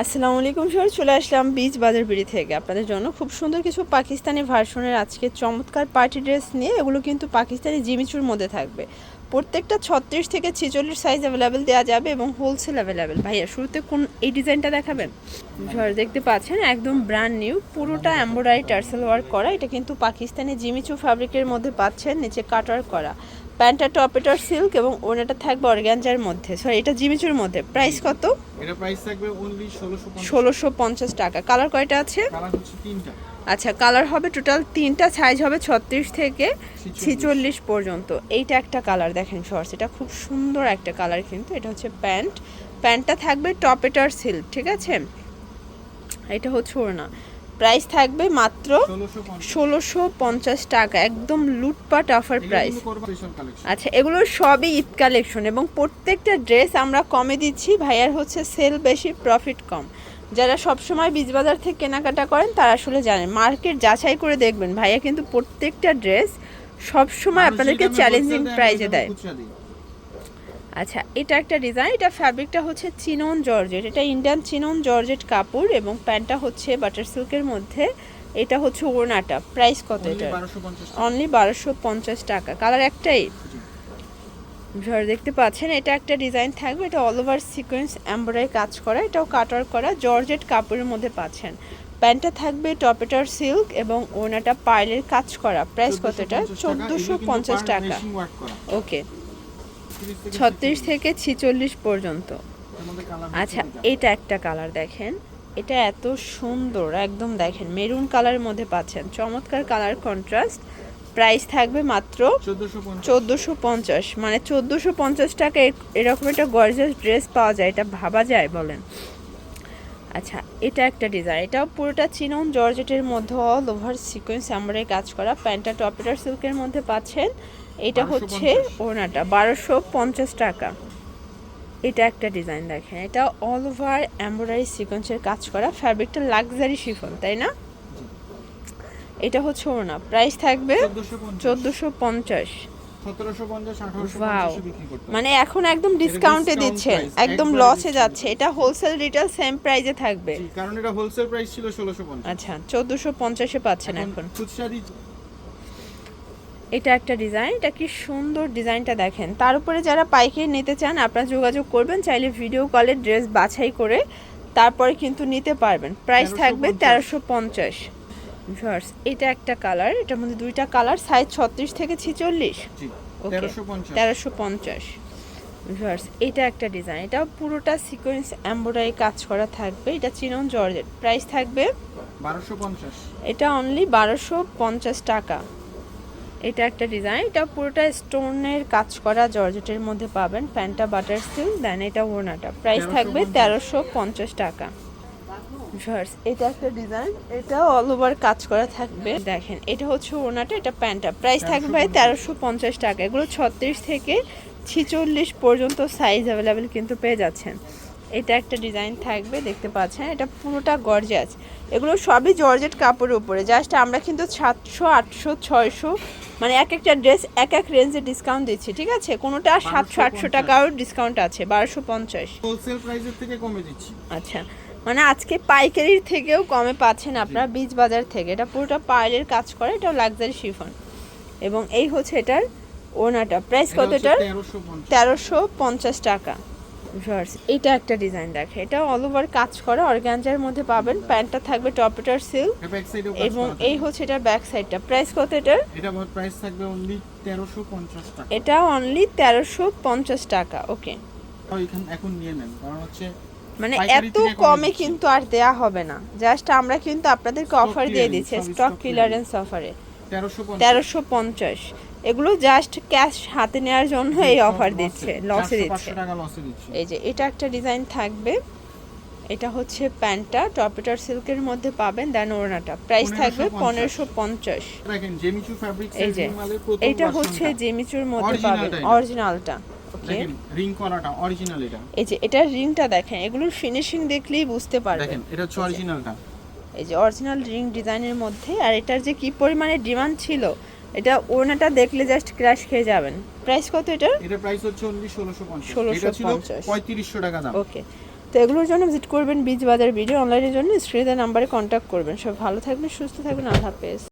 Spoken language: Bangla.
আসসালামু আলাইকুম স্যার, চলে আসলাম বীজ বাজার বিড়ি থেকে আপনাদের জন্য খুব সুন্দর কিছু পাকিস্তানি ভার্সনের আজকে চমৎকার পার্টি ড্রেস নিয়ে। এগুলো কিন্তু পাকিস্তানি জিমিচুর মধ্যে থাকবে। প্রত্যেকটা 36 থেকে 46 সাইজ অ্যাভেলেবেল দেওয়া যাবে এবং হোলসেল অ্যাভেলেবেল। ভাইয়া শুরুতে কোন এই ডিজাইনটা দেখাবেন? ঝড় দেখতে পাচ্ছেন একদম ব্র্যান্ড নিউ, পুরোটা এমব্রয়ডারি টার্সেল ওয়ার্ক করা। এটা কিন্তু পাকিস্তানি জিমিচু ফ্যাব্রিকের মধ্যে পাচ্ছেন, নিচে কাটওয়ার্ক করা। প্যান্টটা টপেটার সিল্ক এবং ওড়নাটা থাকবে অর্গানজার মধ্যে, সরি এটা জিমিচুর মধ্যে। প্রাইস কত? এটা প্রাইস থাকবে অনলি 1650 টাকা। কালার কয়টা আছে? কালার হচ্ছে তিনটা। আচ্ছা, কালার হবে টোটাল তিনটা, সাইজ হবে 36 থেকে 46 পর্যন্ত। এইটা একটা কালার দেখেন শর্টস, এটা খুব সুন্দর একটা কালার কিন্তু। এটা হচ্ছে প্যান্টটা থাকবে টপেটার সিল্ক, ঠিক আছে। এটা হচ্ছে ওড়না। প্রাইস থাকবে মাত্র 1650 টাকা, একদম লুটপাট অফার প্রাইস। আচ্ছা, এগুলো সবই ঈদ কালেকশন এবং প্রত্যেকটা ড্রেস আমরা কমে দিচ্ছি। ভাইয়ার হচ্ছে সেল বেশি, প্রফিট কম। যারা সবসময় বীজবাজার থেকে কেনাকাটা করেন তারা আসলে জানেন, মার্কেট যাচাই করে দেখবেন। ভাইয়া কিন্তু প্রত্যেকটা ড্রেস সবসময় আপনাদেরকে চ্যালেঞ্জিং প্রাইজে দেয়। আচ্ছা, এটা একটা ডিজাইন, এটা ফ্যাব্রিকটা হচ্ছে চিনন জর্জেট, এটা ইন্ডিয়ান চিনন জর্জেট কাপড় এবং প্যান্টটা হচ্ছে বাটার সিল্কের মধ্যে। এটা হচ্ছে ওড়নাটা। প্রাইস কত এটা? অনলি 1250 টাকা। কালার একটাই, দেখতে পাচ্ছেন। এটা একটা ডিজাইন থাকবে, এটা অল ওভার সিকোয়েন্স এমব্রয়ডারি কাজ করা, এটাও কাটওয়ার্ক করা, জর্জেট কাপড়ের মধ্যে পাচ্ছেন। প্যান্টটা থাকবে টপেটার সিল্ক এবং ওড়নাটা পার্লের কাজ করা। প্রাইস কত এটা? 1450 টাকা। ওকে, 36 থেকে 46 পর্যন্ত। আচ্ছা, এটা একটা কালার দেখেন, এটা এত সুন্দর, একদম দেখেন মেরুন কালারের মধ্যে পাচ্ছেন, চমৎকার কালার কন্ট্রাস্ট। প্রাইস থাকবে মাত্র 1450। মানে 1450 টাকা এরকম একটা গর্জিয়াস ড্রেস পাওয়া যায়, এটা ভাবা যায় বলেন? আচ্ছা, এটা একটা ডিজাইন, এটাও পুরোটা চিনন জর্জেটের মধ্যে অল ওভার সিকোয়েন্স এমব্রয়ডারি কাজ করা। প্যান্টটা টপেটার সিল্কের মধ্যে পাচ্ছেন। এটা হচ্ছে ওড়নাটা, 1250 টাকা। এটা একটা ডিজাইন দেখেন, এটা অল ওভার এমব্রয়ডারি সিকোয়েন্সের কাজ করা, ফ্যাব্রিকটা লাক্সারি শিফন, তাই না? এটা হচ্ছে ওড়না। প্রাইস থাকবে 1450। ওয়াও, মানে এখন একদম ডিসকাউন্টে দিচ্ছেন, একদম লসে যাচ্ছে। এটা হোলসেল রিটেল সেম প্রাইসে থাকবে, কারণ এটা হোলসেল প্রাইস ছিল 1650। আচ্ছা, 1450 এ পাচ্ছেন এখন। এটা একটা ডিজাইন, এটা কি সুন্দর ডিজাইনটা দেখেন। তার উপরে যারা পাইকারি নিতে চান আপনারা যোগাযোগ করবেন, চাইলে ভিডিও কলে ড্রেস বাছাই করে তারপরে কিন্তু নিতে পারবেন। প্রাইস থাকবে 1350। ভিউয়ার্স, এটা একটা কালার, এটার মধ্যে দুইটা কালার, সাইজ 36 থেকে 46। ওকে, 1350। ভিউয়ার্স, এটা একটা ডিজাইন, এটা পুরোটা সিকোয়েন্স এমব্রয়ডারি কাজ করা থাকবে, এটা চিনন জর্জেট। প্রাইস থাকবে 1250। এটা অনলি 1250 টাকা। এটা একটা ডিজাইন, এটা পুরোটা স্টোনের কাজ করা জর্জেটের মধ্যে পাবেন। প্যান্টটা বাটার সিল্ক, দেন এটা ওড়নাটা। প্রাইস থাকবে 1350 টাকা। এটা একটা ডিজাইন, এটা অল ওভার কাজ করা থাকবে দেখেন। এটা হচ্ছে ওড়নাটা, এটা প্যান্টটা। প্রাইস থাকবে 1350 টাকা। এগুলো 36 থেকে 46 পর্যন্ত সাইজ অ্যাভেলেবেল কিন্তু পেয়ে যাচ্ছেন। এটা একটা ডিজাইন থাকবে, দেখতে পাচ্ছেন, এটা পুরোটা গর্জিয়াস। এগুলো সবই জর্জেট কাপড়ের উপরে। জাস্ট আমরা কিন্তু 700, 800, 600 মানে এক একটা ড্রেস এক এক রেঞ্জে ডিসকাউন্ট দিচ্ছি, ঠিক আছে। কোনোটা 700, 800 টাকাও ডিসকাউন্ট আছে, 1250 হোলসেল প্রাইসের থেকে কমে দিচ্ছি। আচ্ছা, মানে আজকে পাইকারির থেকেও কমে পাচ্ছেন আপনারা বীজ বাজার থেকে। এটা পুরোটা পার্লের কাজ করে, এটাও লাক্সারি শিফন এবং এই হচ্ছে এটার ওড়নাটা। প্রাইস কত এটার? 1350 টাকা। এটা একটা ডিজাইন দেখে, এটা অল ওভার কাজ করা অর্গানজার মধ্যে পাবেন। প্যান্টটা থাকবে টপেটার সিল্ক এবং এই হচ্ছে এটার ব্যাক সাইডটা। প্রাইস কত এটার? এটা প্রাইস থাকবে অনলি 1350 টাকা। এটা অনলি 1350 টাকা। ওকে, এখন নিয়ে নেন, কারণ হচ্ছে মানে এত কমে কিন্তু আর দেয়া হবে না। জাস্ট আমরা কিন্তু আপনাদেরকে অফার দিয়ে দিচ্ছি, স্টক ক্লিয়ারেন্স অফারে 1350। এগুলো জাস্ট ক্যাশ হাতে নেওয়ার জন্য এই অফার দিচ্ছে, লসে দিচ্ছে। এই যে এটা একটা ডিজাইন থাকবে, এটা হচ্ছে প্যান্টটা টপেটার সিল্কের মধ্যে পাবেন, দেন ওড়নাটা। প্রাইস থাকবে 1550। দেখেন জেমিচু ফ্যাব্রিক্স এই যে এটা হচ্ছে জেমিচুর মধ্যে পাবেন অরিজিনালটা। ওকে, রিং করাটা অরিজিনাল। এটা এই যে এটার রিংটা দেখেন, এগুলোর ফিনিশিং দেখলেই বুঝতে পারবেন। দেখেন এটা হচ্ছে অরিজিনালটা, এই যে অরিজিনাল রিং ডিজাইনের মধ্যে। আর এটার যে কি পরিমাণে ডিমান্ড ছিল, এটা ওড়নাটা দেখলে জাস্ট ক্র্যাশ খেয়ে যাবেন। প্রাইস কত এটা? এটা প্রাইস হচ্ছে অনলি 1650। এটা ছিল 3500 টাকা দাম। ওকে, তো এগুলোর জন্য ভিজিট করবেন বীজ বাজার ভিডিও, অনলাইনের জন্য স্ক্রিনে দেওয়া নাম্বারে কন্ট্যাক্ট করবেন। সব ভালো থাকবেন, সুস্থ থাকবেন, আল্লাহ হাফেজ।